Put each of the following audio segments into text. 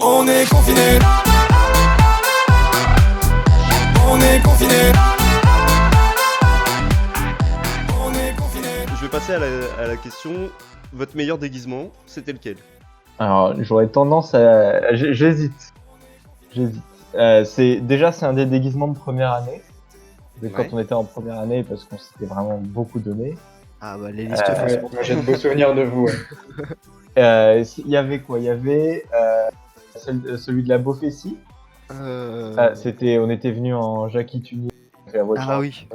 On est confiné. On est confiné. On est confiné. Je vais passer à la question. Votre meilleur déguisement, c'était lequel? Alors, j'aurais tendance à... J'hésite. C'est un des déguisements de première année. Quand on était en première année, parce qu'on s'était vraiment beaucoup donné. Ah bah les listes Ouais, moi j'ai de beaux souvenirs de vous. Ouais. Il y avait quoi? Il y avait celui de la Beaufessie. On était venu en Jackie Tunier. Ah oui.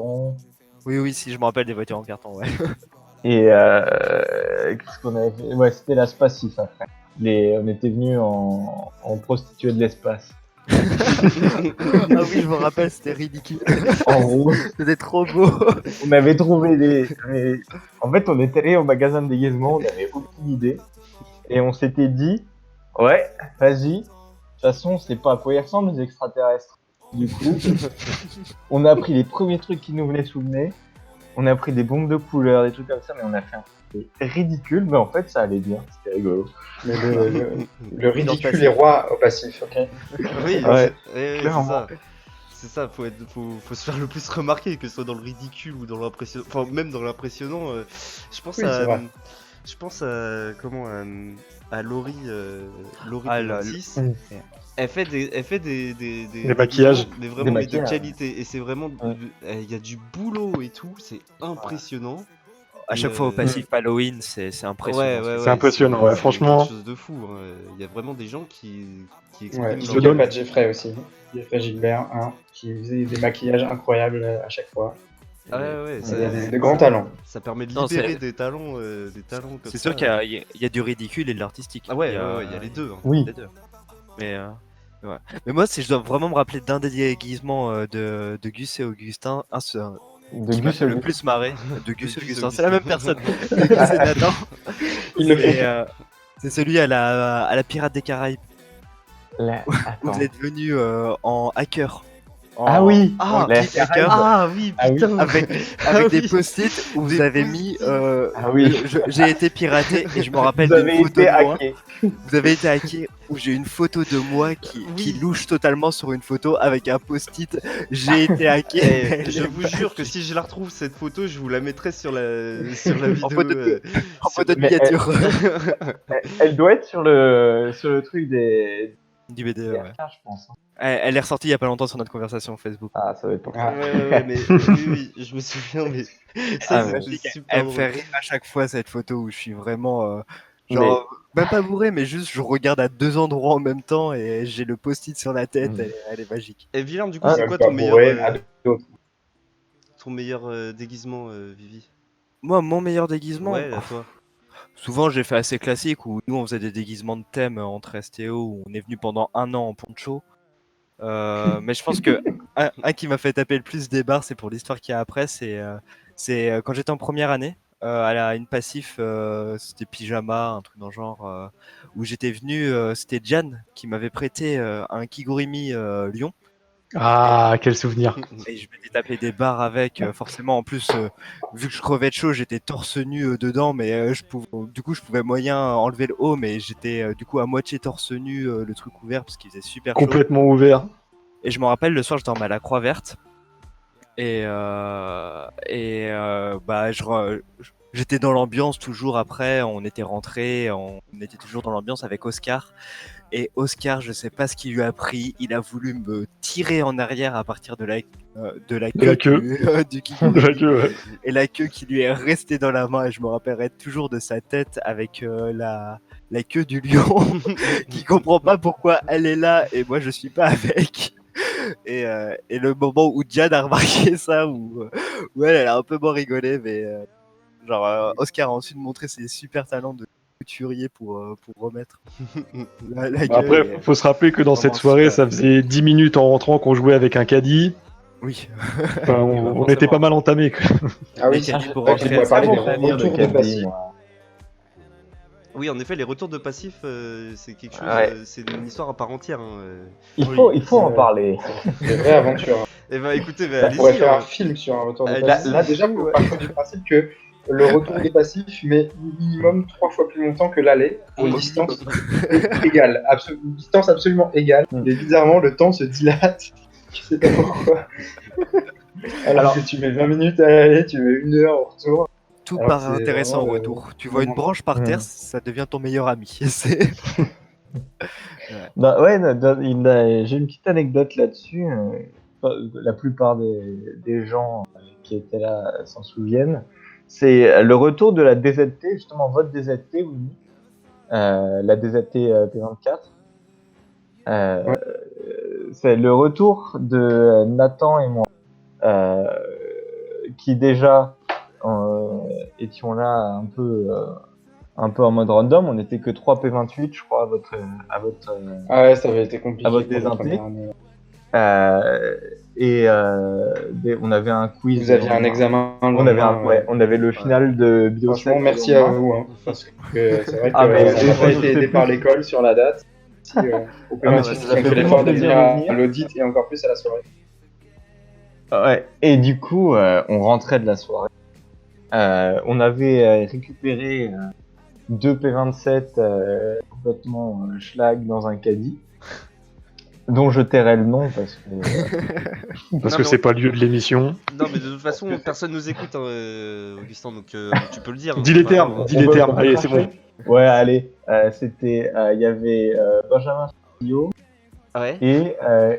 Oui, si je me rappelle des voitures en carton, ouais. Et qu'est-ce qu'on avait fait? Ouais, c'était la Spacif après. On était venus en prostituée de l'espace. Ah oui, je me rappelle, c'était ridicule. En gros, C'était trop beau. on avait trouvé En fait, on est allé au magasin de déguisement, on n'avait aucune idée. Et on s'était dit, ouais, vas-y. De toute façon, on sait pas à quoi ils ressemblent, les extraterrestres. Du coup, on a pris les premiers trucs qui nous venaient sous le nez. On a pris des bombes de couleurs, des trucs comme ça, mais on a fait un truc ridicule. Mais en fait, ça allait bien, c'était rigolo. Mais le ridicule est roi au passif, ok? Oui, Ouais, c'est clairement. ça. C'est ça, faut se faire le plus remarquer, que ce soit dans le ridicule ou dans l'impressionnant. Enfin, même dans l'impressionnant. Je pense Oui, c'est vrai. à Laurie. Laurie Ah, de là, 26. Elle fait des maquillages. mais vraiment Des mais de maquillages. qualité. Et c'est vraiment. Ouais. Il y a du boulot et tout, c'est impressionnant. À chaque fois au passif Halloween, c'est impressionnant. C'est impressionnant, ouais, franchement. C'est quelque chose de fou. Hein. Il y a vraiment des gens qui expriment Ouais, leur- je donne pas de Jeffrey aussi. Jeffrey Gilbert, hein, qui faisait des maquillages incroyables à chaque fois. Ah ouais, Il y a de grands talents. ça permet de Non, libérer c'est- des talents comme C'est ça. sûr qu'il y a du ridicule et de l'artistique. Ah ouais, il y a les deux. Hein. Oui. Les deux. Mais ouais. Mais moi, si je dois vraiment me rappeler d'un des déguisements de Gus et Augustin, De qui m'a Gus fait le Augustin. plus marrer, de Gus et Gus Augustin, Augustin. c'est la même personne. Gus et Nathan. Il le fait. C'est celui à la Pirate des Caraïbes. Là, Où attends. vous êtes venu en hacker. Ah oui, en la geek hacker. Ah oui, Ah oui. putain. Avec Ah des oui. post-it où vous Des avez post-it. mis Ah oui. j'ai été piraté et je me rappelle Vous avez d'une photo été de moi. hacké. Vous avez été hacké où j'ai une photo de moi qui louche totalement sur une photo avec un post-it. J'ai été hacké. Eh, je vous jure que si je la retrouve cette photo, je vous la mettrai sur la vidéo. En photo de- en photo de Mais miniature Elle doit être sur le truc des du BD. Ouais. RK, je pense. Elle est ressortie il y a pas longtemps sur notre conversation Facebook. Ah, ça va être pour ça. Ah. mais oui, je me souviens, mais ça, Ah, c'était super Elle me drôle. fait rire à chaque fois cette photo où je suis vraiment genre même pas bourré mais juste je regarde à deux endroits en même temps et j'ai le post-it sur la tête. Elle est magique. Et Willem, du coup, Ah, c'est Même quoi pas ton meilleur, bourré, à d'autres. déguisement, Vivi? Moi mon meilleur déguisement. Ouais, à toi. Souvent, j'ai fait assez classique où nous on faisait des déguisements de thème entre STO où on est venu pendant un an en poncho. Mais je pense que un qui m'a fait taper le plus des barres, c'est pour l'histoire qu'il y a après. C'est quand j'étais en première année une passif, c'était pyjama, un truc dans le genre où j'étais venu. C'était Jan qui m'avait prêté un Kigurumi Lyon. Ah, quel souvenir. Et je m'étais tapé des barres avec, forcément en plus, vu que je crevais de chaud, j'étais torse nu dedans, mais je pouvais moyen enlever le haut, mais j'étais du coup à moitié torse nu, le truc ouvert parce qu'il faisait super chaud. Complètement ouvert. Et je me rappelle le soir, je dormais à la Croix Verte, et j'étais dans l'ambiance toujours après, on était rentrés, on était toujours dans l'ambiance avec Oscar. Et Oscar, je sais pas ce qu'il lui a pris, il a voulu me tirer en arrière à partir de la queue du Kigurumi. La queue, ouais. Et la queue qui lui est restée dans la main, et je me rappellerai toujours de sa tête avec la queue du lion qui comprend pas pourquoi elle est là et moi je suis pas avec. Et le moment où Diane a remarqué ça, où elle a un peu moins rigolé, mais Oscar a ensuite montré ses super talents de couturier pour remettre la gueule. Après, faut se rappeler que dans cette Vraiment soirée, super. ça faisait 10 minutes en rentrant qu'on jouait avec un caddie. Oui. Enfin, on était pas mal entamés. Ah oui, Les caddies pour c'est vrai rentrer. qu'on pourrait parler bon des plaisir de retours de caddie, passif. moi. Oui, en effet, les retours de passif, c'est quelque chose. Ouais. C'est une histoire à part entière. Hein. Il faut en parler. Des vraies aventures. Eh ben, écoutez, On pourrait allez-y. faire hein. un film sur un retour de Allez-y. passif. Là, déjà, faut partir du principe que le retour des passifs met minimum 3 fois plus longtemps que l'aller pour une distance égale, une distance absolument égale. Et bizarrement, le temps se dilate. Je sais pas pourquoi. Alors que tu mets 20 minutes à l'aller, tu mets 1 heure au retour. Tout Alors, paraît c'est intéressant au vraiment retour. Tu vois une branche par Mm. terre, ça devient ton meilleur ami. C'est- Bah, ouais, j'ai une petite anecdote là-dessus. La plupart des gens qui étaient là s'en souviennent. C'est le retour de la DZT, justement, votre DZT, oui. La DZT P24. C'est le retour de Nathan et moi, qui déjà étions là un peu en mode random. On n'était que 3 P28, je crois, à votre Ah ouais, ça avait été compliqué à votre pour la désinté. première année. On avait un quiz. Vous aviez un examen le On avait, lendemain, on avait le final de Bio. Franchement, merci à vous, hein, parce que c'est vrai qu'on Ah, mais n'a pas je été sais aidé plus. par l'école sur la date. Si, au Ah, mais P28, ça ils nous a ont fait fait tellement l'effort de plaisir venir de à venir. l'audit et encore plus à la soirée. Ouais. Et du coup, on rentrait de la soirée. On avait récupéré 2 P27 complètement schlag dans un caddie, dont je tairai le nom parce que. Parce Non, que mais c'est pas le lieu de l'émission. Non, mais de toute façon, personne nous écoute, hein, Augustin, donc tu peux le dire. Dis les c'est pas termes, grave. dis les termes. Allez, c'est bon. Ouais, allez. C'était, il y avait Benjamin Fillot Ouais. et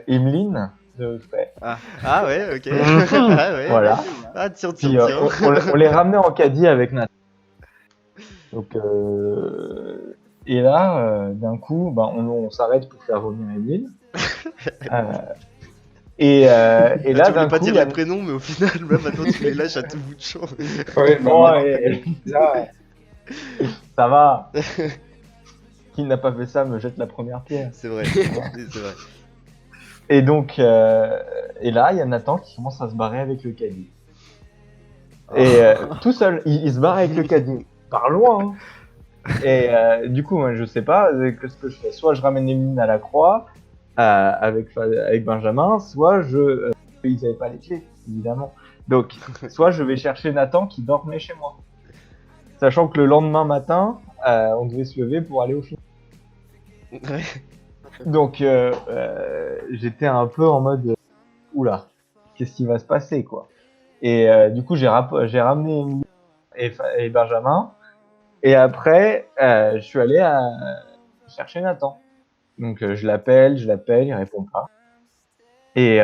Emeline de Fray. Ah ouais, ok. Ah ouais. Voilà. Ah tiens, Puis tiens, tiens. on les ramenait en caddie avec Nathan. Donc, et là, d'un coup, on s'arrête pour faire vomir Emeline. Et Ah, là, tu voulais d'un pas coup, dire il y a... les prénoms, mais au final, là maintenant tu les lâches à tout bout de champ. Ouais, Oh, maintenant, et- là, ça va. Qui n'a pas fait ça me jette la première pierre. C'est vrai, c'est vrai. Et donc, et là, il y a Nathan qui commence à se barrer avec le caddie. Et tout seul, il se barre avec le caddie. Par loin. Hein. Et du coup, moi, je sais pas ce que je fais. Soit je ramène Emeline à la croix avec Benjamin, soit ils avaient pas les clés, évidemment. Donc, soit je vais chercher Nathan qui dormait chez moi. Sachant que le lendemain matin, on devait se lever pour aller au film. Ouais. Donc, j'étais un peu en mode oula, qu'est-ce qui va se passer, quoi. Et du coup, j'ai ramené Emily et Benjamin. Et après, je suis allé chercher Nathan. Donc, je l'appelle, il répond pas. Et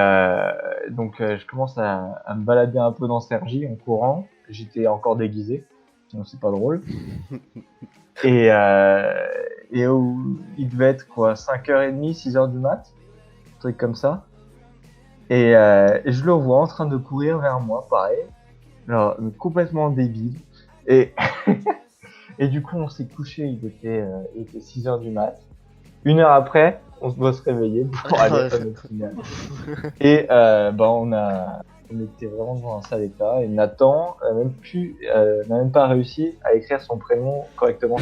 donc, je commence à me balader un peu dans Cergy en courant. J'étais encore déguisé, sinon c'est pas drôle. Et il devait être quoi, 5h30, 6h du mat, un truc comme ça. Et je le vois en train de courir vers moi, pareil, genre complètement débile. Et et du coup, on s'est couché, il était 6h du mat. 1 heure après, on doit se réveiller pour aller à notre finale. Et on était vraiment dans un sale état. Et Nathan n'a même pas réussi à écrire son prénom correctement.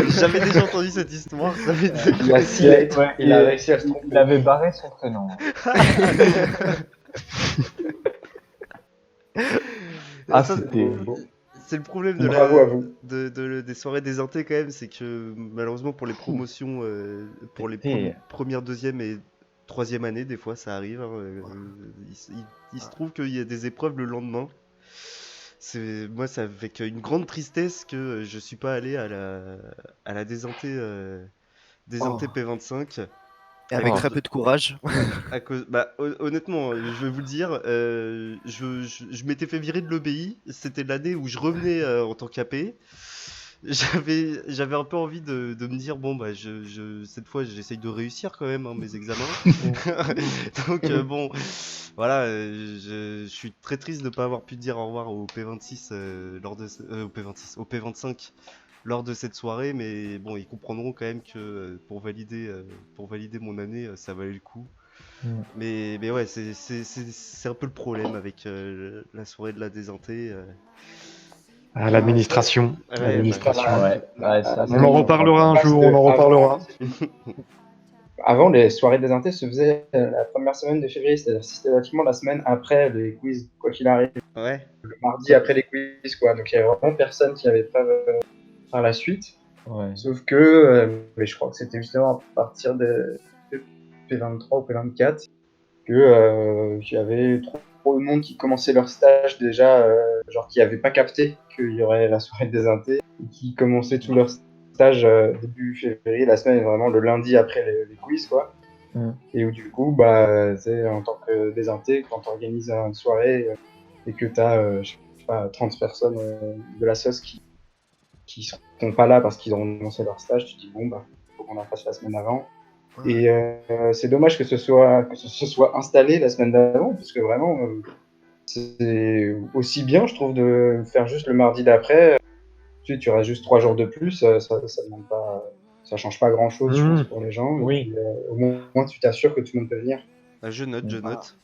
J'avais déjà entendu cette histoire. Ça avait été- il a 6 lettres, Ouais, il a réussi à se tromper. Il avait barré son prénom. Ah, Ça, c'était beau. c'est le problème de Bravo à vous. des soirées désinté quand même, c'est que malheureusement pour les promotions, pour les C'était- premières, deuxième et troisième année, des fois ça arrive. Hein, il se trouve qu'il y a des épreuves le lendemain. Moi, c'est avec une grande tristesse que je suis pas allé à la désinté P25. Avec Oh. très peu de courage. À cause, honnêtement, je vais vous le dire, je m'étais fait virer de l'EBI. C'était l'année où je revenais en tant qu'AP. J'avais un peu envie de me dire, bon, cette fois, j'essaye de réussir quand même hein, mes examens. Donc, bon, voilà, je suis très triste de ne pas avoir pu dire au revoir au P26 au P25 lors de cette soirée, mais bon, ils comprendront quand même que pour valider mon année, ça valait le coup. Mais ouais, c'est un peu le problème avec la soirée de la désinté. À l'administration. Ouais, L'administration. Ouais, ça, On en reparlera un jour, on en reparlera. Avant, les soirées désinté se faisaient la première semaine de février, c'est-à-dire systématiquement la semaine après les quiz, quoi qu'il arrive. Ouais. le mardi après les quiz, quoi. Donc il y avait vraiment personne qui avait pas par la suite. Ouais. Sauf que, mais je crois que c'était justement à partir de P23 ou P24 que j'avais trop de monde qui commençait leur stage déjà, genre qui avait pas capté qu'il y aurait la soirée des intés, et qui commençaient tout leur stage début février, la semaine vraiment le lundi après les quiz, quoi. Et où du coup, bah, en tant que des intés, quand tu organises une soirée et que tu as, je sais pas, 30 personnes de la sauce qui sont pas là parce qu'ils ont commencé leur stage, tu te dis bon, bah, faut qu'on en fasse la semaine avant. Et c'est dommage que ce soit installé la semaine d'avant, parce que vraiment, c'est aussi bien, je trouve, de faire juste le mardi d'après. Tu restes juste 3 jours de plus, ça demande pas, ça change pas grand chose, je pense, pour les gens. Et Oui. puis, au moins, tu t'assures que tout le monde peut venir. Je note, je Voilà. note.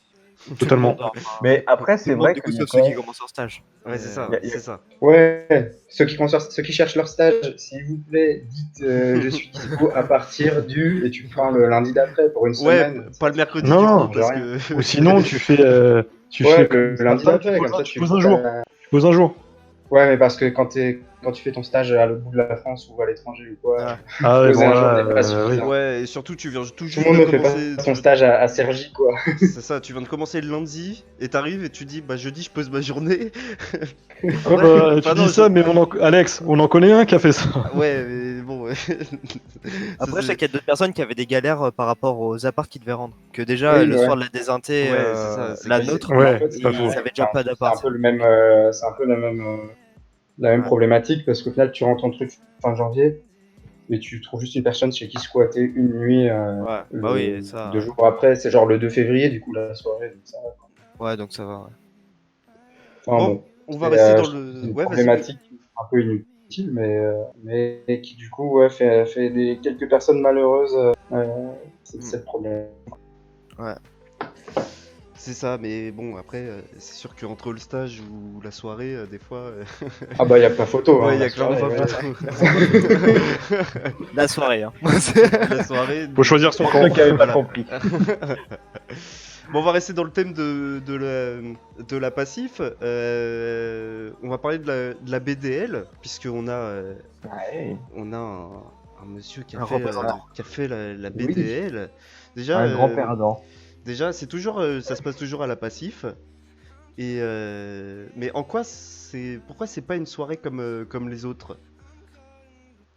Totalement. Mais après, Tout c'est le monde, vrai du coup, qu'il y a sauf quand ceux qui même... commencent leur stage. Ouais, c'est ça, y a- c'est ça. Ouais, ceux qui cherchent leur stage, s'il vous plaît, dites je suis dispo à partir du, et tu prends le lundi d'après pour une Ouais, semaine. pas le mercredi Non, du non, coup, ça parce change que. Ou sinon, tu fais Ouais, comme le lundi certains, d'après, comme ça, tu poses un jour. Tu poses un jour. Ouais, mais parce que quand tu fais ton stage à l'autre bout de la France ou à l'étranger ou quoi, Ah. Ah ouais, poser bon un jour là, n'est pas oui. suffisant. Ouais, et surtout, tu viens tout Tout juste le monde de ne fait pas commencer. son stage à Cergy, quoi. C'est ça, tu viens de commencer le lundi, et t'arrives et tu dis, bah jeudi, je pose ma journée. Ouais, bah, tu Enfin, non, dis ça, mais Alex, on en connaît un qui a fait ça. Ouais, mais bon, ouais. Après, je Ça, sais qu'il y a d'autres personnes qui avaient des galères par rapport aux apparts qu'ils devaient rendre. Que déjà, Oui, le ouais. soir de la désinté, Ouais, c'est ça, c'est la que- nôtre, Ouais, En fait, c'est pas faux. ils avaient déjà pas c'est un d'appart. peu c'est un peu la même Ouais. problématique parce qu'au final, tu rentres ton truc fin janvier et tu trouves juste une personne chez qui squatter une nuit Ouais, bah oui, ça. 2 jours après. C'est genre le 2 février, du coup, la soirée. Donc ça, Ouais, donc ça va. Ouais. enfin, Bon, bon. on va rester dans Je trouve que c'est le. une Ouais, vas-y, oui. problématique un peu inutile, mais qui du coup ouais, fait quelques personnes malheureuses cette problème. C'est ça, mais bon, après, c'est sûr qu'entre le stage ou la soirée, des fois. Ah bah, il n'y a pas photo. Ouais, hein, il y a la clairement soirée, pas ouais. photo. La soirée, hein. La soirée. Faut choisir son Pour camp. ceux qui n'avaient pas Voilà. compris. Bon, on va rester dans le thème de la passif. On va parler de la BDL, puisqu'on a, Ouais. on a un monsieur Un représentant. qui a fait la Oui. BDL. Déjà, Un grand perdant. déjà c'est toujours, ça se passe toujours à la passif. Et mais pourquoi c'est pas une soirée comme les autres?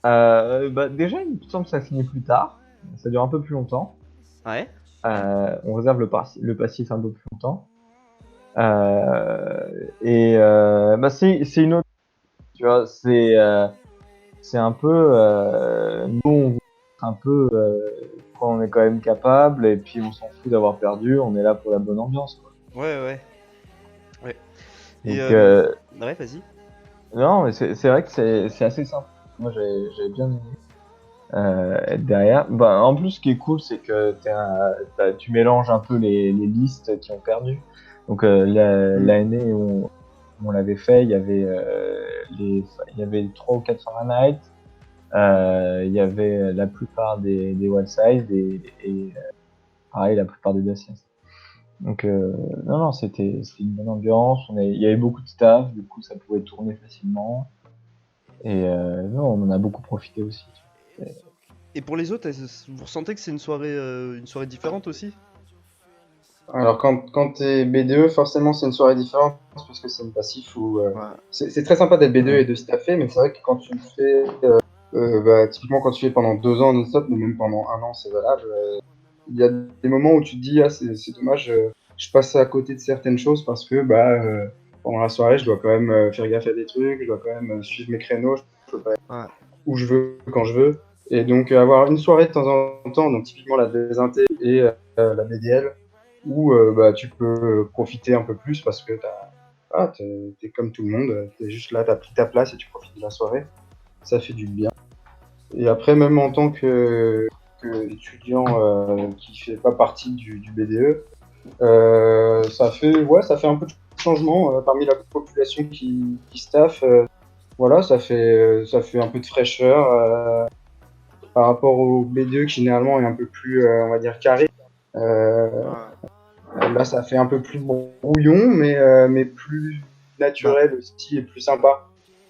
Bah, déjà, il me semble que ça finit plus tard. Ça dure un peu plus longtemps. Ouais. On réserve le passif un peu plus longtemps. Bah, c'est une autre. Tu vois, c'est un peu. Nous, on veut être un peu. Quand on est quand même capable, et puis on s'en fout d'avoir perdu, on est là pour la bonne ambiance, quoi. Ouais. Donc, Et ouais, vas-y. non, mais c'est vrai que c'est assez simple. Moi, j'avais bien aimé être derrière. Bah, en plus, ce qui est cool, c'est que tu mélanges un peu les listes qui ont perdu. Donc, l'année où on l'avait fait, il y avait il y avait 3 ou 4 Fahrenheit. Il y avait la plupart des Wild Size et pareil, la plupart des Dacias. Donc, non, c'était une bonne ambiance. Il y avait beaucoup de staff, du coup, ça pouvait tourner facilement. Et non, on en a beaucoup profité aussi. Et pour les autres, vous ressentez que c'est une soirée différente aussi? Alors quand t'es BDE, forcément c'est une soirée différente parce que c'est une passif où c'est très sympa d'être BDE et de staffer, mais c'est vrai que quand tu le fais, bah, typiquement quand tu fais pendant 2 ans non-stop, mais même pendant 1 an c'est valable, il y a des moments où tu te dis ah c'est dommage, je passe à côté de certaines choses parce que bah pendant la soirée je dois quand même faire gaffe à des trucs, je dois quand même suivre mes créneaux, je peux pas être où je veux quand je veux, et donc avoir une soirée de temps en temps, donc typiquement la désinté et la BDL, où bah, tu peux profiter un peu plus parce que t'es comme tout le monde, t'es juste là, t'as pris ta place et tu profites de la soirée. Ça fait du bien. Et après, même en tant que étudiant qui fait pas partie du BDE, ça fait un peu de changement parmi la population qui staffe. Voilà, ça fait un peu de fraîcheur par rapport au BDE qui généralement est un peu plus, on va dire, carré. Là, ça fait un peu plus brouillon, mais plus naturel aussi et plus sympa.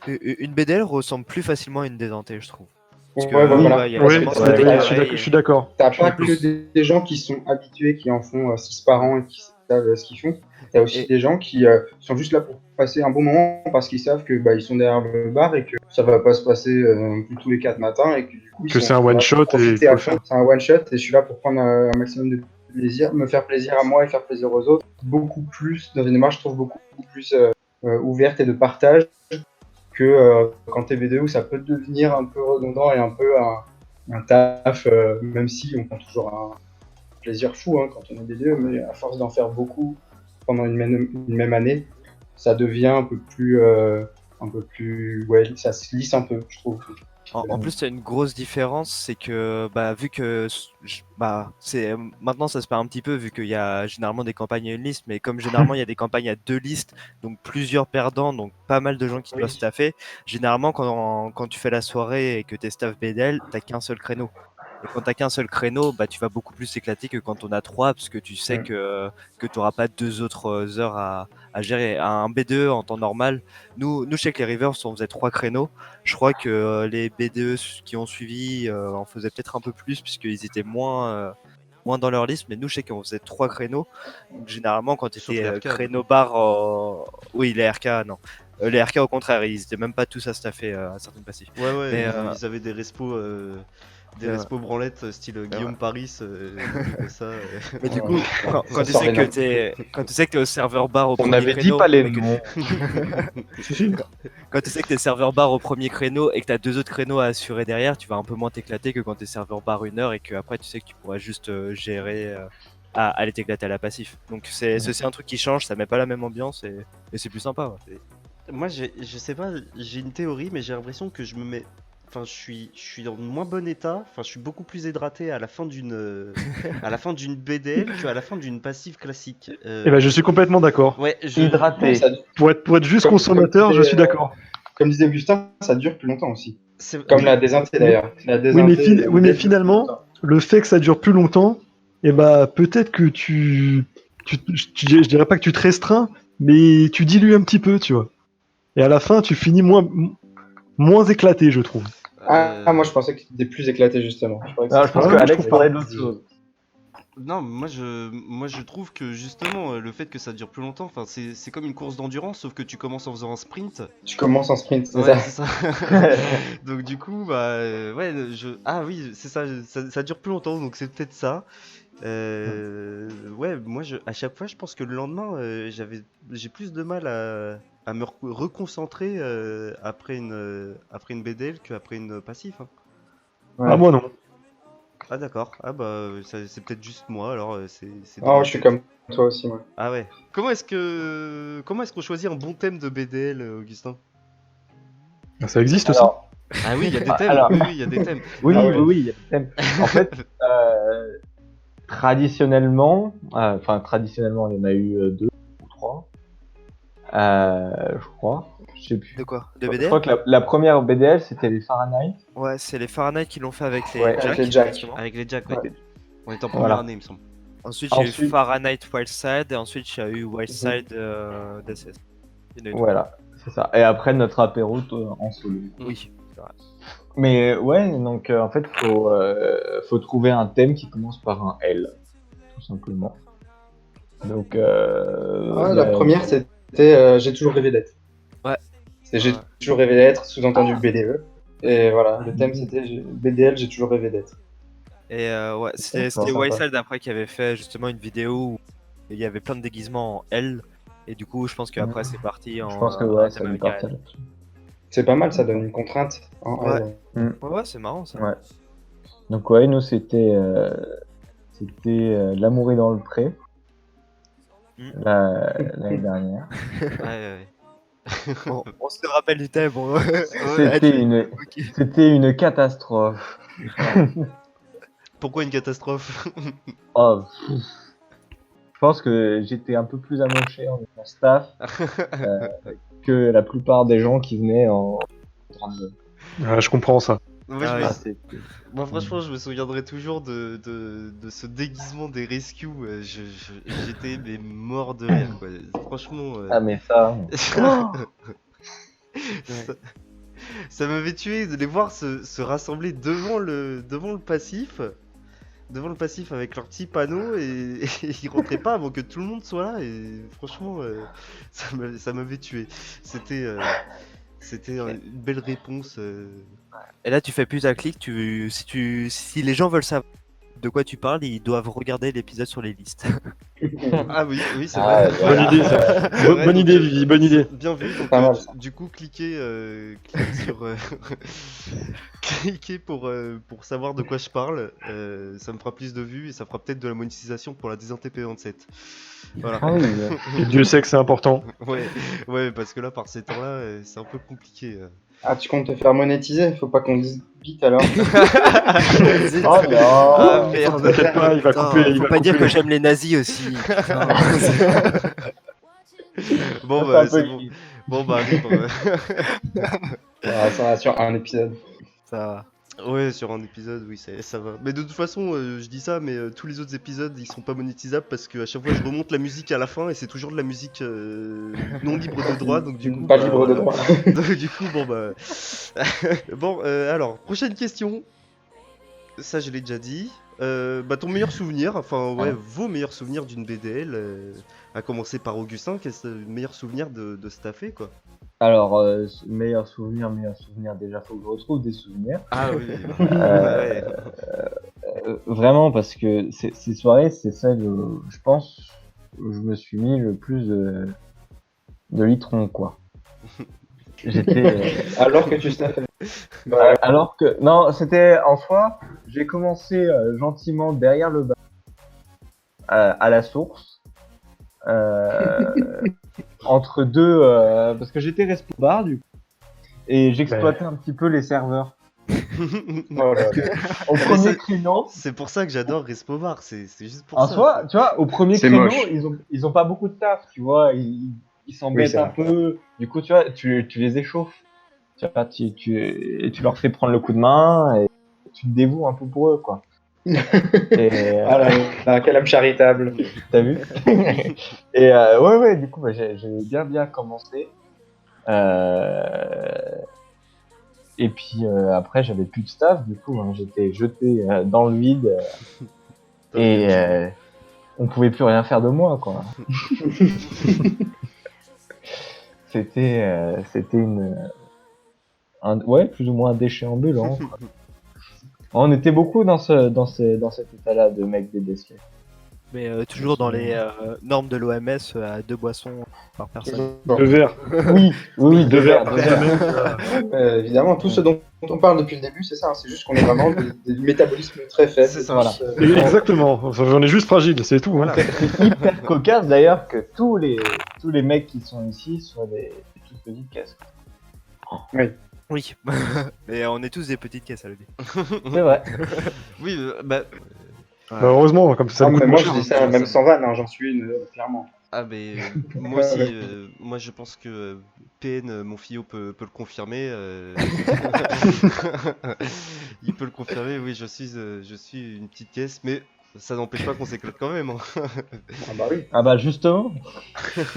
Une BDL ressemble plus facilement à une dédentée, je trouve. Parce que, Ouais, voilà. il y a Oui, vraiment ce ouais, côté ouais, carré, je suis d'accord. T'as Je pas suis d'accord. que des gens qui sont habitués, qui en font 6 par an et qui savent ce qu'ils font. T'as aussi Et- des gens qui sont juste là pour passer un bon moment parce qu'ils savent que ils sont derrière le bar et que ça va pas se passer tous les 4 matins et que du coup ils Que c'est un sont one là shot pour et profiter faut à le fond. faire. C'est un one shot et je suis là pour prendre un maximum de plaisir, me faire plaisir à moi et faire plaisir aux autres. Beaucoup plus, dans une démarche, je trouve beaucoup plus ouverte et de partage que quand t'es V2 où ça peut devenir un peu redondant et un peu un taf, même si on prend toujours un plaisir fou quand on est V2, mais à force d'en faire beaucoup pendant une même année, ça devient un peu plus, ouais, ça se lisse un peu, je trouve. En plus, il y a une grosse différence, c'est que vu que c'est maintenant ça se perd un petit peu vu qu'il y a généralement des campagnes à une liste, mais comme généralement il y a des campagnes à 2 listes, donc plusieurs perdants, donc pas mal de gens qui doivent staffer. Généralement, quand tu fais la soirée et que t'es staff BDL, t'as qu'un seul créneau. Et quand t'as qu'un seul créneau, tu vas beaucoup plus éclater que quand on a trois, parce que tu sais que tu n'auras pas 2 autres heures à gérer. Un B2 en temps normal, nous chez les Rivers, on faisait 3 créneaux. Je crois que les BDE qui ont suivi en faisaient peut-être un peu plus puisqu'ils étaient moins dans leur liste, mais nous je sais qu'on faisait 3 créneaux. Donc généralement quand tu Sauf étais les RK, créneau bar, oui les RK non. Les RK au contraire, ils étaient même pas tous à staffer à certaines passifs. Ouais, Mais, ils avaient des respos, des Ouais. respos branlettes style Guillaume Paris, des trucs comme ça. Mais du Ouais. coup, quand Ça tu sort sais des que noms. quand tu sais que t'es au serveur bar au On premier avait dit créneau, pas les et que noms. quand tu sais que t'es serveur bar au premier créneau et que t'as 2 autres créneaux à assurer derrière, tu vas un peu moins t'éclater que quand t'es serveur bar 1 heure et que après tu sais que tu pourras juste gérer à aller t'éclater à la passif. Donc c'est aussi un truc qui change, ça met pas la même ambiance et c'est plus sympa. Ouais. Moi, je sais pas, j'ai une théorie, mais j'ai l'impression que je me mets. Enfin, je suis dans moins bon état. Enfin, je suis beaucoup plus hydraté à la fin à la fin d'une BDL qu'à la fin d'une passive classique. Eh ben, je suis complètement d'accord. Ouais, Hydraté. Ça- Pour être juste Comme- consommateur, comme je suis disait, d'accord. Comme disait Augustin, ça dure plus longtemps aussi. c'est- Comme la désinté d'ailleurs. La Oui, mais, désinté, oui, mais dure plus finalement, longtemps. le fait que ça dure plus longtemps, eh ben, peut-être que je dirais pas que tu te restreins, mais tu dilues un petit peu, tu vois. Et à la fin, tu finis moins éclaté, je trouve. Moi je pensais que c'était plus éclaté justement. Je croyais que Non, c'était- je pense Ah, que moi, je Alex trouve pas. parlait d'autre chose. Non, moi je trouve que justement le fait que ça dure plus longtemps, enfin c'est comme une course d'endurance, sauf que tu commences en faisant un sprint. Tu commences en sprint, c'est Ouais, ça. c'est ça. Donc du coup, ouais, ah oui, c'est ça, ça dure plus longtemps, donc c'est peut-être ça. Ouais, moi, à chaque fois, je pense que le lendemain, j'ai plus de mal à me reconcentrer après une BDL qu'après une passif. Hein. Ah, moi non. Ah d'accord. Ah bah, c'est peut-être juste moi. Alors, c'est dans Ah, ma je suis tête. comme toi aussi, moi. Ah ouais. Comment est-ce qu'on choisit un bon thème de BDL, Augustin? Ça existe ça. Alors, Ah oui, il y a des thèmes. alors- Oui, oui, il y a des thèmes. oui, Ah ouais. oui, il y a des thèmes. En fait, traditionnellement, traditionnellement, il y en a eu 2 ou 3, je crois. Je sais plus. De quoi? De Je BDL? crois que la première BDL, c'était les Fahrenheit. Ouais, c'est les Fahrenheit qui l'ont fait avec les Ouais, Jacks. avec les Jacks. justement. Avec les Jacks, ouais. Ouais. On était en première Voilà. année, il me semble. Ensuite, il y a eu Ensuite- Fahrenheit Wildside et ensuite il y a eu Wildside DSS. Il y en a eu deux. Voilà, c'est ça. Et après, notre apéro en solo. Oui, c'est vrai. Mais ouais, donc en fait, faut trouver un thème qui commence par un L, tout simplement. Donc, La première, c'était J'ai toujours rêvé d'être. Ouais. C'est J'ai Ouais. toujours rêvé d'être, sous-entendu BDE. Et voilà, le thème c'était BDL, J'ai toujours rêvé d'être. Et ouais, c'était sympa. Wildside après qui avait fait justement une vidéo où il y avait plein de déguisements en L. Et du coup, je pense qu'après c'est parti en. je pense que en ouais, thème ça lui avec partir L. là-dessus. C'est pas mal, ça donne une contrainte. Ouais. Ouais, c'est marrant ça. Ouais. Donc ouais, nous c'était L'amour est dans le pré l'année dernière. Ouais. On se rappelle du thème. C'était une catastrophe. Pourquoi une catastrophe? Oh, pff. Je pense que j'étais un peu plus amoché en étant staff que la plupart des gens qui venaient en. Je comprends ça. Moi, Ah je me- ouais. c'était- moi, franchement, je me souviendrai toujours de ce déguisement des rescues. J'étais mais mort de rire, quoi. Franchement, Ah, mais ça. ça, ça m'avait tué de les voir se rassembler devant le passif. Devant le passif avec leur petit panneau et ils rentraient pas avant que tout le monde soit là et franchement ça m'avait tué. C'était une belle réponse. Et là, tu fais plus un clic. Si les gens veulent savoir de quoi tu parles, ils doivent regarder l'épisode sur les listes. Ah oui, oui, c'est Ah, vrai. Bonne idée, ça. C'est vrai, Bonne donc, idée, Vivi, bonne idée. Bien vu. Donc, Pas mal, ça. du coup, cliquez sur cliquez pour savoir de quoi je parle. Ça me fera plus de vues et ça fera peut-être de la monétisation pour la DésintP27. Voilà. Ah oui, Et Dieu sait que c'est important. Ouais, parce que là, par ces temps-là, c'est un peu compliqué. Ah, tu comptes te faire monétiser? Faut pas qu'on dise vite alors. Oh non. Ah merde. T'inquiète pas, il va Putain, couper. Il faut va pas dire couper. que j'aime les nazis aussi. Putain. Bon C'est bah un peu c'est bon. Bon bah libre. Ah, ça va sur un épisode. Ça va. Ouais, sur un épisode, oui, ça va. Mais de toute façon, je dis ça, mais tous les autres épisodes, ils sont pas monétisables parce que à chaque fois, je remonte la musique à la fin et c'est toujours de la musique non libre de droit, donc du coup. Pas bah, libre de voilà. droit. Donc du coup, bon bah. Bon, alors, prochaine question. Ça, je l'ai déjà dit. Bah, ton meilleur souvenir, enfin, ouais, vos meilleurs souvenirs d'une BDL, à commencer par Augustin, quel est le meilleur souvenir de staffer, quoi? Alors, meilleur souvenir, déjà, faut que je retrouve des souvenirs. Ah oui, Euh, Vraiment, parce que ces soirées, c'est celle où, je pense, où je me suis mis le plus de litrons, quoi. J'étais. Alors que tu staffes. Alors que. Non, c'était en soi, j'ai commencé gentiment derrière le bar, à la source. Entre deux. Parce que j'étais resto bar, du coup. Et j'exploitais un petit peu les serveurs. Oh là là. Au Mais premier c'est- créneau. C'est pour ça que j'adore Respo Bar, c'est juste pour En ça. soi, tu vois, au premier C'est créneau, moche. ils ont pas beaucoup de taf, tu vois, ils s'embêtent c'est un vrai. peu. Du coup, tu vois, tu les échauffes. Tu vois, et tu leur fais prendre le coup de main et tu te dévoues un peu pour eux, quoi. Et Ah là là, quel homme charitable. t'as vu? Et ouais, du coup, bah, j'ai bien commencé. Et puis après, j'avais plus de staff, du coup, hein, j'étais jeté dans le vide et on pouvait plus rien faire de moi, quoi. C'était ouais, plus ou moins un déchet ambulant, quoi. On était beaucoup dans cet état-là de mecs des décès. Mais toujours dans les normes de l'OMS à 2 boissons par personne. Le verre. Oui, Deux verres par deux verres. semaine. Évidemment, tout ce dont on parle depuis le début, c'est ça. Hein, c'est juste qu'on est vraiment des métabolismes très faibles. C'est ça. Voilà. Exactement. Enfin, j'en ai juste fragile, c'est tout. Voilà. C'est hyper cocasse d'ailleurs que tous les mecs qui sont ici soient des toutes petites caisses. Oui. Mais on est tous des petites caisses à le dire. C'est vrai. Oui, bah. Bah, heureusement, comme ça Non, nous mais coûte moi, moins je cher. dis ça même sans vanne, hein, j'en suis une, clairement. Ah, mais moi aussi, moi je pense que PN, mon fillot, peut le confirmer. Il peut le confirmer, oui, je suis une petite caisse, mais ça n'empêche pas qu'on s'éclate quand même. Hein. Ah bah oui. Ah bah justement,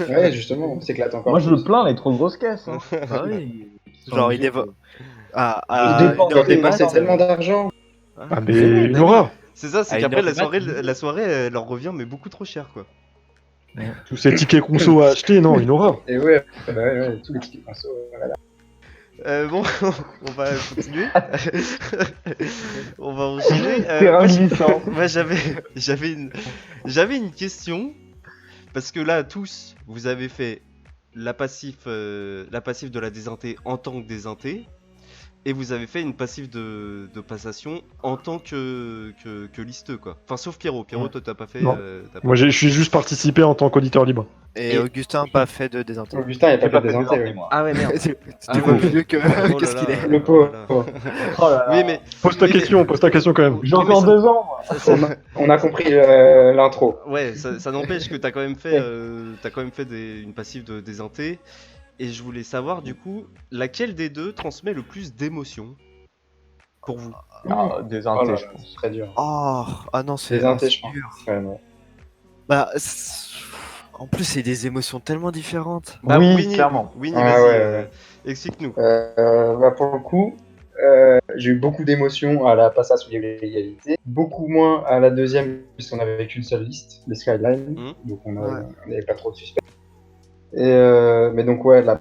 Ouais, justement, on s'éclate encore. moi je plus. me plains les trop grosses caisses. Hein. Ah oui. Genre, il évoque. Ah, Ils à dépensent- une heure des dépenser maths, tellement d'argent. Ah, mais une horreur. C'est ça, c'est À qu'après une heure la soirée, elle leur revient, mais beaucoup trop cher, quoi. Tous ces tickets conso à acheter, non, une horreur. Et ouais, tous les tickets pinceaux, voilà. Bon, on va continuer. On va enchaîner. Terrain Moi, glissant. moi, j'avais une question parce que là tous vous avez fait la passif de la désinté en tant que désinté et vous avez fait une passif de passation en tant que listeux, quoi. Enfin, sauf Pierrot. Pierrot, toi t'as pas fait. Non. T'as pas- Moi, je suis juste participé en tant qu'auditeur libre. Et Et- Augustin pas fait de désinté. Augustin, il a J'ai pas fait fait des intés, oui. moi. Ah ouais, merde. Tu Ah vois ouais. mieux que Oh qu'est-ce là qu'il là. est. Le pauvre. Voilà. Oh là là. Oui, mais Pose ta mais- question quand même. J'ai Oui, mais encore ça- 2 ans, moi. On a compris l'intro. Ouais, ça n'empêche que t'as quand même fait, une passive de désinté. Et je voulais savoir du coup, laquelle des deux transmet le plus d'émotions? pour vous? Ah, des Oh intés, là je là, pense. c'est très dur. Ah non, c'est Les intés, c'est je pense. dur. Ouais, non. Bah, en plus, c'est des émotions tellement différentes. Bah, Oui, clairement. Winnie, Ah vas-y, ouais, ouais. explique-nous. Bah, pour le coup, j'ai eu beaucoup d'émotions à la passation de l'égalité, beaucoup moins à la deuxième, puisqu'on avait qu'une seule liste, les Skylines, Mhm. donc on Ouais. n'avait pas trop de suspects. Mais donc, ouais, la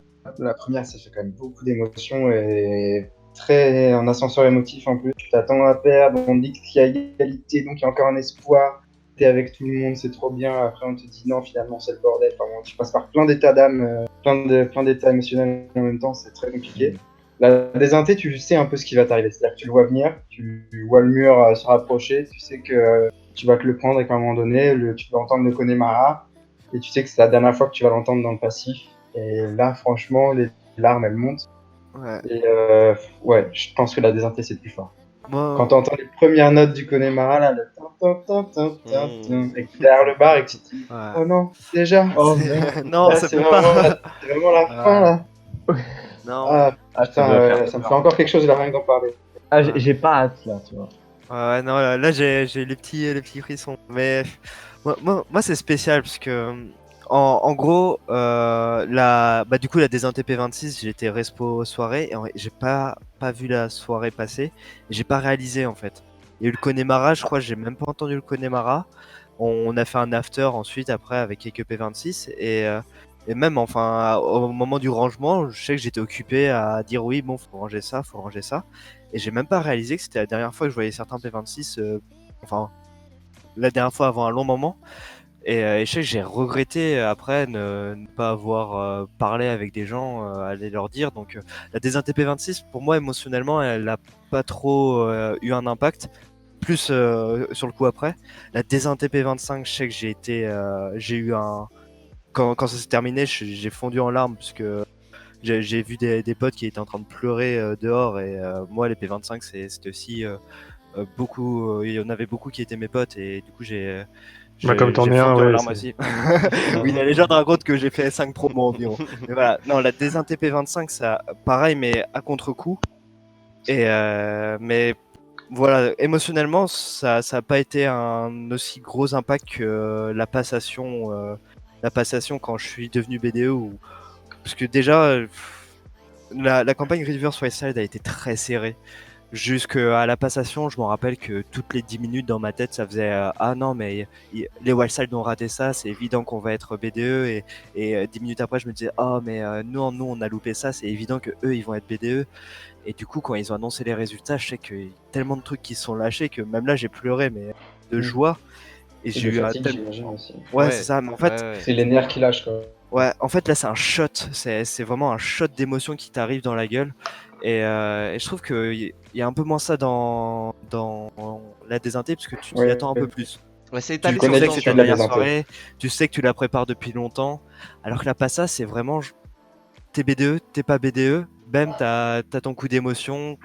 première, ça fait quand même beaucoup d'émotions et très un ascenseur émotif en plus. Tu t'attends à perdre, on te dit qu'il y a égalité, donc il y a encore un espoir. T'es avec tout le monde, c'est trop bien. Après, on te dit non, finalement, c'est le bordel. Enfin, bon, tu passes par plein d'états d'âme, plein d'états émotionnels en même temps, c'est très compliqué. La désinté, tu sais un peu ce qui va t'arriver. C'est-à-dire que tu le vois venir, tu vois le mur se rapprocher, tu sais que tu vas te le prendre et qu'à un moment donné, tu vas entendre le Connemara et tu sais que c'est la dernière fois que tu vas l'entendre dans le passif. Et là, franchement, les larmes, elles montent. Ouais. Et ouais, je pense que la désinté, c'est le plus fort. Quand Moi, t'entends les premières notes du Connemara, là, le et que t'es derrière le bar et que tu te dis, ouais. oh non, déjà, Oh merde. Non, là, ça peut pas. c'est vraiment la fin, là. Non. Ah, Ah, ça putain, doit faire ça me peur. fait encore quelque chose de rien que d'en parler. Ah, j'ai pas hâte là, tu vois. Ouais, non, là, j'ai les petits frissons. Mais moi c'est spécial parce que, en gros, bah, du coup, la des TP26, j'étais respo soirée et j'ai pas vu la soirée passer. Et j'ai pas réalisé en fait. Il y a eu le Connemara, je crois, j'ai même pas entendu le Connemara. On a fait un after ensuite après avec quelques P26 et même enfin au moment du rangement, je sais que j'étais occupé à dire oui, bon, faut ranger ça, faut ranger ça. Et j'ai même pas réalisé que c'était la dernière fois que je voyais certains P26, enfin, la dernière fois avant un long moment. Et je sais que j'ai regretté après ne pas avoir parlé avec des gens, aller leur dire. Donc, la désinté P26, pour moi, émotionnellement, elle a pas trop eu un impact. Plus sur le coup après. La désinté P25, je sais que j'ai eu un. Quand ça s'est terminé, j'ai fondu en larmes parce que j'ai vu des potes qui étaient en train de pleurer dehors et moi les P25 c'était aussi beaucoup il y en avait beaucoup qui étaient mes potes et du coup Bah, comme t'en j'ai es un, fondu en ouais, larmes c'est. aussi. Oui, la légende raconte que j'ai fait 5 promos environ. Mais voilà, non, la désinté P25 ça pareil mais à contre-coup et mais voilà, émotionnellement ça a pas été un aussi gros impact que la passation quand je suis devenu BDE ou parce que déjà la campagne Reverse Wildside a été très serrée. Jusqu'à la passation, je me rappelle que toutes les 10 minutes dans ma tête, ça faisait ah non, mais les Wildside ont raté ça, c'est évident qu'on va être BDE. Et 10 minutes après, je me disais oh, mais nous, on a loupé ça, c'est évident que eux ils vont être BDE. Et du coup, quand ils ont annoncé les résultats, je sais qu'il y a tellement de trucs qui se sont lâchés que même là, j'ai pleuré, mais de joie. Et Et j'ai de eu un fatigue, tel. j'imagine aussi. Ouais, c'est ça, mais en fait, C'est les nerfs qui lâchent, quoi. ouais, en fait, là, c'est un shot. C'est vraiment un shot d'émotion qui t'arrive dans la gueule. Et je trouve qu'il y a un peu moins ça dans la désinté, parce que tu t'y Ouais. attends un peu plus. Ouais, c'est Tu étalé Tu sur connais le sais le que temps, c'est tissu ta de la quoi. dernière désinté. soirée, tu sais que tu la prépares depuis longtemps. Alors que la Passa, c'est vraiment, t'es BDE, t'es pas BDE, bam, t'as ton coup d'émotion,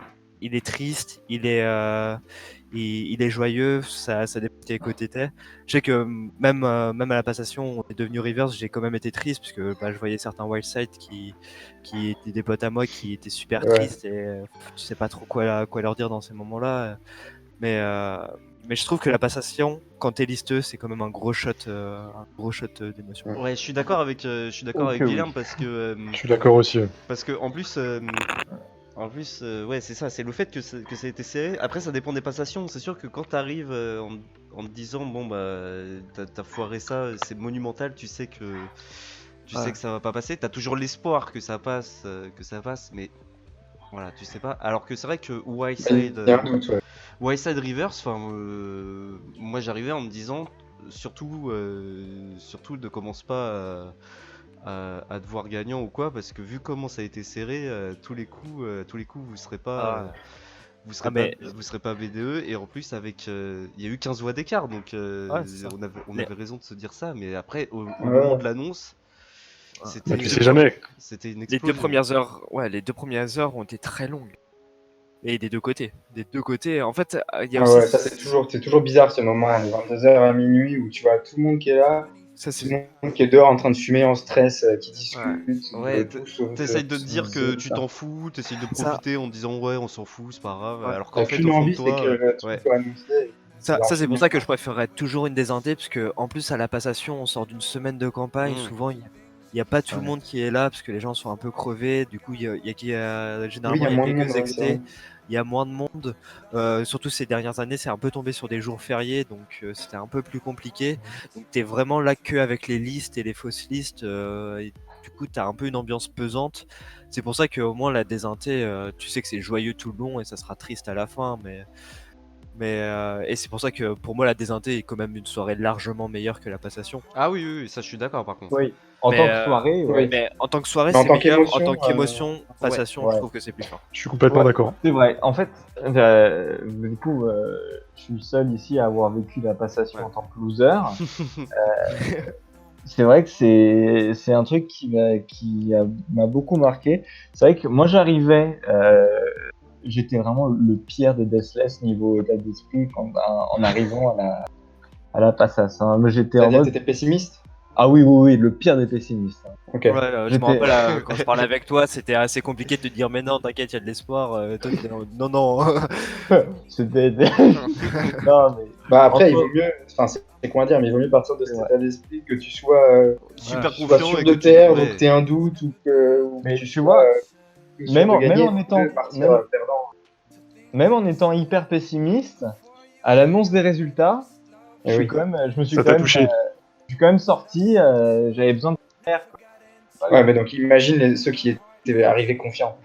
il est triste, il est joyeux, ça dépend de quel côté t'es. Je sais que même à la passation, on est devenu Reverse, j'ai quand même été triste, parce que bah, je voyais certains Wildside qui étaient des potes à moi qui étaient super Ouais. tristes, et tu sais pas trop quoi leur dire dans ces moments-là. Mais, euh, mais je trouve que la passation, quand t'es listeux, c'est quand même un gros shot d'émotion. Ouais, je suis d'accord avec Ok, oui. Guilherme parce que Je suis d'accord aussi. parce que en plus ouais, c'est ça, c'est le fait que ça a été serré. Après, ça dépend des passations. C'est sûr que quand t'arrives en te disant bon bah t'as foiré ça, c'est monumental, tu sais que Ouais. ça va pas passer. T'as toujours l'espoir que ça passe, mais voilà, tu sais pas. Alors que c'est vrai que Il y a un doute, ouais. Wildside Rivers, enfin, moi j'arrivais en me disant, surtout ne commence pas à te voir gagnant ou quoi, parce que vu comment ça a été serré, tous les coups, Ah, ah, mais vous serez pas BDE, et en plus avec, il y a eu 15 voix d'écart, donc ouais, c'est ça. on Mais- avait raison de se dire ça, mais après, au Ouais. moment de l'annonce, Ouais. c'était Bah, tu sais jamais. c'était une Les deux explosion. premières heures, ouais, les 2 premières heures ont été très longues. Et des deux côtés. Des deux côtés. En fait, il y a Ah aussi. ouais, ça c'est toujours bizarre ce moment, de 22h à minuit où tu vois tout le monde qui est là, Ça, Tout le monde qui est dehors en train de fumer en stress, qui discute. Ouais, tout sauf, t'essayes de te dire que tu ça. t'en fous, t'essayes de Ça- profiter en te disant ouais, on s'en fout, c'est pas grave, Ouais. alors qu'en T'as fait, qu'une au fond de envie, c'est toi, que le truc ouais. soit annoncé. Ça, Alors, c'est pour ça que je préférerais toujours une désinté, parce que en plus à la passation, on sort d'une semaine de campagne, Mm. souvent il y a pas tout le Ouais. monde qui est là, parce que les gens sont un peu crevés, du coup généralement Oui, il y a moins de quelques monde, ouais, extés, c'est vrai. il y a moins de monde, surtout ces dernières années, c'est un peu tombé sur des jours fériés, donc c'était un peu plus compliqué, donc t'es vraiment là que avec les listes et les fausses listes, et du coup t'as un peu une ambiance pesante, c'est pour ça qu'au moins la désinté, tu sais que c'est joyeux tout le long et ça sera triste à la fin, et c'est pour ça que pour moi la désinté est quand même une soirée largement meilleure que la passation. Ah oui, oui, oui, ça je suis d'accord par contre. Oui. En Mais, tant que soirée, ouais. oui. Mais en tant que soirée Mais en c'est tant meilleur, en qu'émotion, tant qu'émotion, passation ouais. je trouve que c'est plus fort. Je suis complètement Ouais. d'accord. C'est vrai. En fait, du coup, je suis le seul ici à avoir vécu la passation Ouais. en tant que loser. C'est vrai que c'est un truc m'a beaucoup marqué. C'est vrai que moi j'arrivais, j'étais vraiment le pire des Deathless niveau état d'esprit en arrivant à la passation. Hein. Moi j'étais en C'est-à-dire, mode t'étais pessimiste? ah oui oui oui le pire des pessimistes. Hein. Ok. Ouais, je me J'étais- rappelle quand je parlais avec toi, c'était assez compliqué de te dire mais non t'inquiète il y a de l'espoir. Toi, t'étais en mode, non. C'était non mais Bah après, il Entre- vaut mieux, enfin c'est quoi à dire, mais il vaut mieux partir de cet Ouais. état d'esprit que tu sois, Super tu sois confiant sûr et de que tu perdre, ou ouais. que t'aies un doute, ou Mais que tu sois, vois, sûr même de en gagner, étant- que partir même- perdant. même en étant hyper pessimiste, à l'annonce des résultats, Eh oui. je me suis Ça quand t'a même, touché. je suis quand même sorti. J'avais besoin de faire. Ouais, mais donc imagine ceux qui étaient arrivés confiants.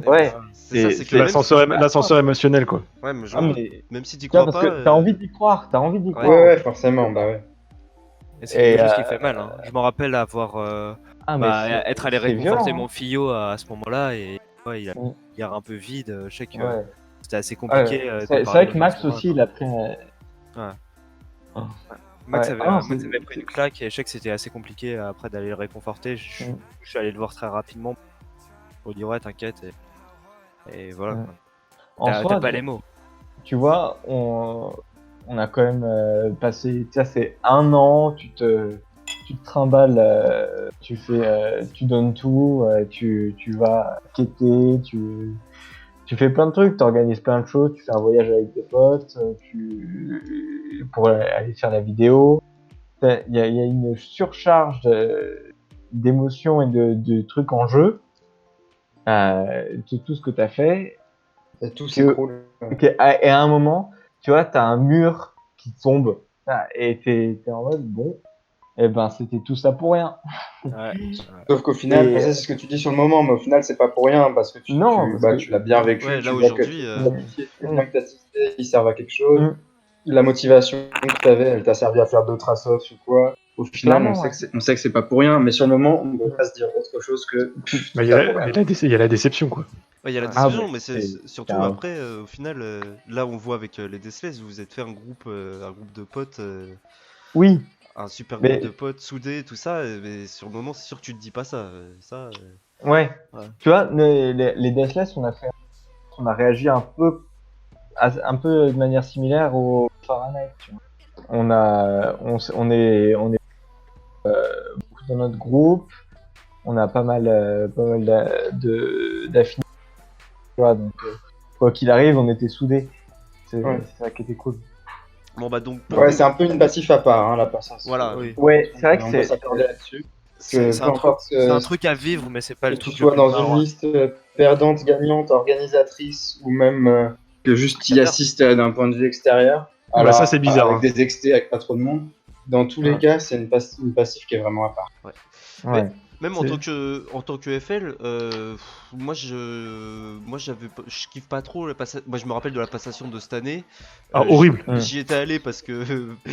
Ouais. C'est ça, Et c'est que même si L'ascenseur émotionnel, quoi. ouais, mais je Ah, vois. mais Même si tu tu vois, crois parce pas, que t'as envie d'y croire, Ouais. croire. Ouais, forcément, bah ouais. Et c'est quelque Et, chose qui fait mal. Hein. Je me rappelle avoir Ah, mais être allé c'est réconforter violent, mon hein. fillot à ce moment-là et ouais, il a Mm. l'air un peu vide. Je sais que Ouais. c'était assez compliqué Ouais. de C'est parler vrai que aux gens à Max ce moment-là, aussi, quoi. il a pris. Max Ouais. avait, Ah non, Max c'est- avait pris une claque et je sais que c'était assez compliqué après d'aller le réconforter. Mm. Je suis allé le voir très rapidement pour dire ouais t'inquiète et voilà. Mm. Quoi. En T'as soi, pas les mots. tu vois, on a quand même passé, tu sais, c'est un an, tu te trimbales, tu donnes tout, tu vas quêter, tu fais plein de trucs, tu organises plein de choses, tu fais un voyage avec tes potes, pour aller faire la vidéo. Il y a une surcharge d'émotions et de trucs en jeu, de tout ce que tu as fait. Et tout Que- s'écroule. Et à un moment, tu vois, t'as un mur qui tombe et t'es en mode bon, eh ben c'était tout ça pour rien. Ouais. Sauf qu'au final, Et- ça, c'est ce que tu dis sur le moment, mais au final, c'est pas pour rien, parce que Non, parce que- tu l'as bien vécu, Ouais, tu là, vois que aujourd'hui, tes sacrifiés, c'est bien que t'as assisté, ils servent à quelque chose. Mm. La motivation que t'avais, elle t'a servi à faire d'autres assos ou quoi. Au final, Clairement, on sait que c'est pas pour rien, mais sur le moment, on ne peut pas se dire autre chose que pff, Bah, tout il y ça a pour rien. il y a la déception, quoi. ouais, il y a la Ah, décision, ouais, mais c'est c'est surtout carrément. après, au final, là on voit avec les Deathless, vous êtes fait un groupe de potes, Oui, un super Mais- groupe de potes soudés, tout ça, mais sur le moment, c'est sûr que tu te dis pas ça. ouais. Ouais. Tu vois, les Deathless, on a réagi un peu de manière similaire au Fahrenheit. Tu vois. On est beaucoup dans notre groupe. On a pas mal d'affinités. Tu vois, donc quoi qu'il arrive, on était soudés. C'est ça qui était cool. Bon bah donc, pour Ouais, nous, c'est un peu une passif à part, hein, la passation. voilà, Oui. Ouais, c'est vrai que On peut c'est. s'accorder là-dessus. C'est Que un peu importe c'est un truc à vivre, mais c'est pas que le tu truc le sois plus dans marrant. une liste perdante, gagnante, organisatrice, ou même que juste tu y assistes d'un point de vue extérieur. Bah, ça, c'est bizarre, Avec hein. des extés, avec pas trop de monde. Dans tous les Ouais. cas, c'est une passif qui est vraiment à part. Ouais. même C'est- en tant que FL, moi je kiffe pas trop la passation. Moi je me rappelle de la passation de cette année. Ah, horrible. J'y étais allé parce que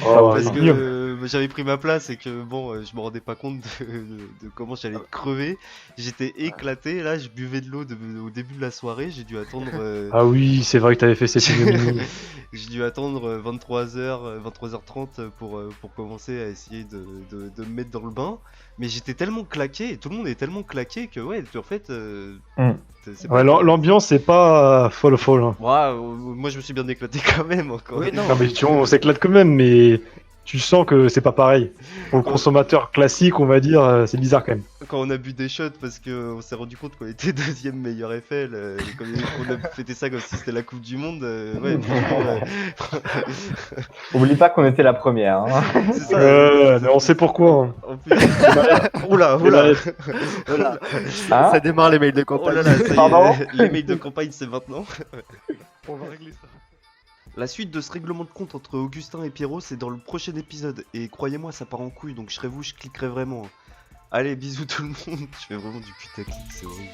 Oh, parce ouais. que j'avais pris ma place et que bon, je me rendais pas compte de comment j'allais crever. J'étais éclaté. Là, je buvais de l'eau au début de la soirée. J'ai dû attendre. Ah oui, c'est vrai que t'avais fait cette ignominie. J'ai dû attendre 23h, 23h30 pour commencer à essayer de me mettre dans le bain. Mais j'étais tellement claqué, et tout le monde est tellement claqué que ouais, en fait, c'est Ouais, l'ambiance, c'est pas folle. Hein. Ouais, moi je me suis bien éclaté quand même encore. Oui, non. Non, mais tu vois, on s'éclate quand même, mais tu sens que c'est pas pareil. Pour le consommateur classique, on va dire, c'est bizarre quand même. Quand on a bu des shots parce qu'on s'est rendu compte qu'on était deuxième meilleur Eiffel, on a fêté ça comme si c'était la Coupe du Monde, ouais, franchement, Oublie pas qu'on était la première. Hein. c'est ça. Mais on sait pourquoi. Hein. En plus, oula, oula, Voilà. Hein Ça démarre les mails de oh campagne. là là, ça y est, Pardon les mails de campagne c'est maintenant. On va régler ça. La suite de ce règlement de compte entre Augustin et Pierrot, c'est dans le prochain épisode. Et croyez-moi, ça part en couille, donc je serais vous, je cliquerai vraiment. Allez, bisous tout le monde. Je fais vraiment du putaclic, c'est horrible.